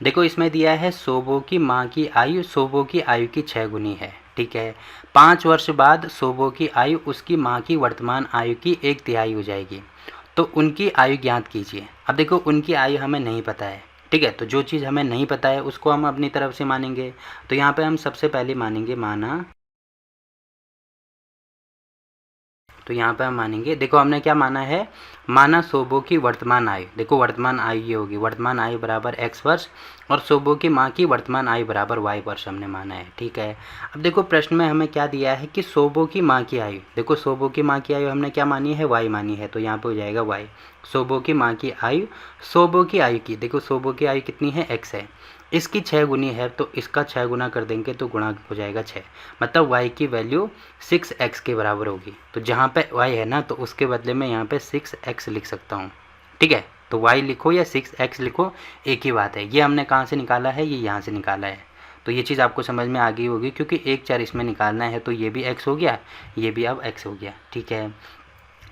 देखो इसमें दिया है सोबो की माँ की आयु सोबो की आयु की 6 गुनी है, ठीक है। 5 वर्ष बाद सोबो की आयु उसकी माँ की वर्तमान आयु की 1/3 हो जाएगी, तो उनकी आयु ज्ञात कीजिए। अब देखो उनकी आयु हमें नहीं पता है, ठीक है, तो जो चीज़ हमें नहीं पता है उसको हम अपनी तरफ से मानेंगे। तो यहाँ पे हम सबसे पहले मानेंगे माना, तो यहाँ पे हम मानेंगे, देखो हमने क्या माना है, माना सोबो की वर्तमान आयु, देखो वर्तमान आयु ये होगी, वर्तमान आयु बराबर x वर्ष और सोबो की माँ की वर्तमान आयु बराबर y वर्ष हमने माना है, ठीक है। अब देखो प्रश्न में हमें क्या दिया है कि सोबो की माँ की आयु, देखो सोबो की माँ की आयु हमने क्या मानी है, y मानी है, तो यहाँ पे हो जाएगा y। सोबो की माँ की आयु, सोबो की आयु की, देखो सोबो की आयु कितनी है, x है, इसकी 6 गुनी है, तो इसका 6 गुना कर देंगे तो गुणा हो जाएगा 6, मतलब y की वैल्यू 6x के बराबर होगी। तो जहाँ पे y है ना, तो उसके बदले में यहाँ पे 6x लिख सकता हूँ, ठीक है। तो y लिखो या 6x लिखो, एक ही बात है। ये हमने कहाँ से निकाला है, ये यहाँ से निकाला है, तो ये चीज़ आपको समझ में आ गई होगी, क्योंकि 1 4 इसमें निकालना है, तो ये भी x हो गया, ये भी अब x हो गया, ठीक है।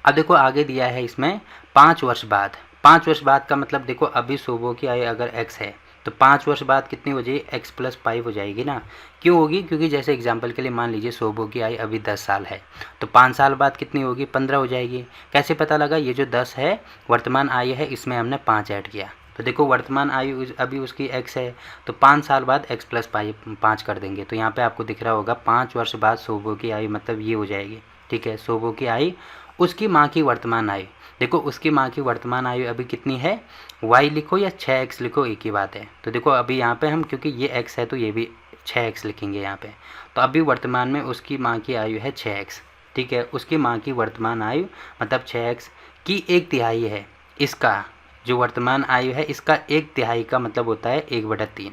अब देखो आगे दिया है इसमें 5 वर्ष बाद, 5 वर्ष बाद का मतलब देखो अभी सोबो की आयु अगर x है तो 5 वर्ष बाद कितनी हो जाएगी, x + 5 हो जाएगी ना। क्यों होगी, क्योंकि जैसे एग्जांपल के लिए मान लीजिए सोबो की आयु अभी 10 साल है, तो 5 साल बाद कितनी होगी, 15 हो जाएगी। कैसे पता लगा, ये जो 10 है वर्तमान आयु है, इसमें हमने 5 ऐड किया, तो देखो वर्तमान आयु अभी उसकी x है, तो 5 साल बाद x + 5 कर देंगे, तो यहाँ पे आपको दिख रहा होगा 5 वर्ष बाद सोबो की आयु मतलब ये हो जाएगी, ठीक है। सोबो की आयु उसकी माँ की वर्तमान आयु, देखो उसकी माँ की वर्तमान आयु अभी कितनी है, y लिखो या 6x लिखो, एक ही बात है। तो देखो अभी यहाँ पे हम, क्योंकि ये x है तो ये भी 6x लिखेंगे यहाँ पे, तो अभी वर्तमान में उसकी माँ की आयु है 6x, ठीक है। उसकी माँ की वर्तमान आयु मतलब 6x की 1/3 है, इसका जो वर्तमान आयु है इसका 1/3 का मतलब होता है 1/3,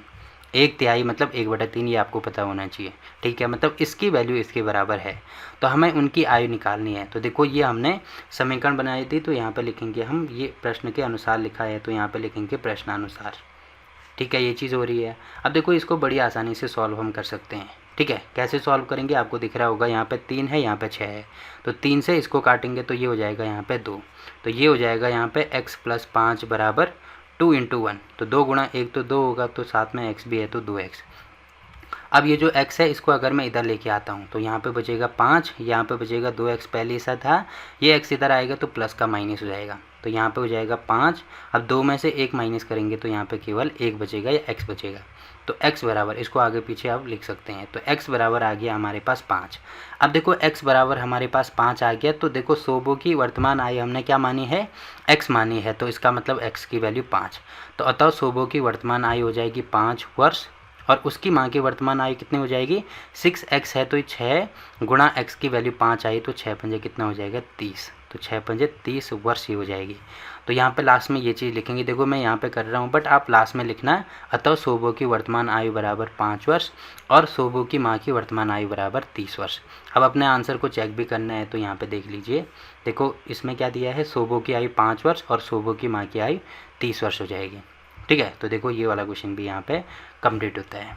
1/3 मतलब 1/3, ये आपको पता होना चाहिए, ठीक है। मतलब इसकी वैल्यू इसके बराबर है, तो हमें उनकी आयु निकालनी है। तो देखो ये हमने समीकरण बनाई थी, तो यहाँ पे लिखेंगे हम, ये प्रश्न के अनुसार लिखा है, तो यहाँ पे लिखेंगे प्रश्नानुसार, ठीक है। ये चीज़ हो रही है। अब देखो इसको बड़ी आसानी से सॉल्व हम कर सकते हैं, ठीक है। कैसे सॉल्व करेंगे, आपको दिख रहा होगा यहाँ पे 3 है, यहाँ पे 6 है, तो 3 से इसको काटेंगे तो ये हो जाएगा यहाँ पे 2, तो ये हो जाएगा यहाँ पे x + 5 बराबर 2 × 1, तो 2 गुणा 1 तो 2 होगा, तो साथ में x भी है तो 2x। अब ये जो x है इसको अगर मैं इधर लेके आता हूँ तो यहाँ पे बचेगा 5, यहाँ पे बचेगा 2x, पहले ऐसा था, ये x इधर आएगा तो प्लस का माइनस हो जाएगा, तो यहाँ पे हो जाएगा 5। अब 2 में से 1 माइनस करेंगे तो यहाँ पे केवल 1 बचेगा या x बचेगा, तो x बराबर, इसको आगे पीछे आप लिख सकते हैं, तो x बराबर आ गया हमारे पास 5। अब देखो x बराबर हमारे पास 5 आ गया, तो देखो सोबो की वर्तमान आयु हमने क्या मानी है, x मानी है, तो इसका मतलब x की वैल्यू 5, तो अतः सोबो की वर्तमान आयु हो जाएगी 5 वर्ष और उसकी माँ की वर्तमान आयु कितनी हो जाएगी, 6x है, तो 6 गुणा x की वैल्यू 5 आई, तो 6 पंजे कितना हो जाएगा 30, तो 6 पंजे 30 वर्ष ही हो जाएगी। तो यहाँ पे लास्ट में ये चीज़ लिखेंगे, देखो मैं यहाँ पे कर रहा हूँ बट आप लास्ट में लिखना, अतः सोबो की वर्तमान आयु बराबर 5 वर्ष और सोबो की माँ की वर्तमान आयु बराबर 30 वर्ष। अब अपने आंसर को चेक भी करना है, तो यहाँ पे देख लीजिए, देखो इसमें क्या दिया है, सोबो की आयु 5 वर्ष और सोबो की माँ की आयु 30 वर्ष हो जाएगी, ठीक है। तो देखो ये वाला क्वेश्चन भी यहाँ पे कंप्लीट होता है।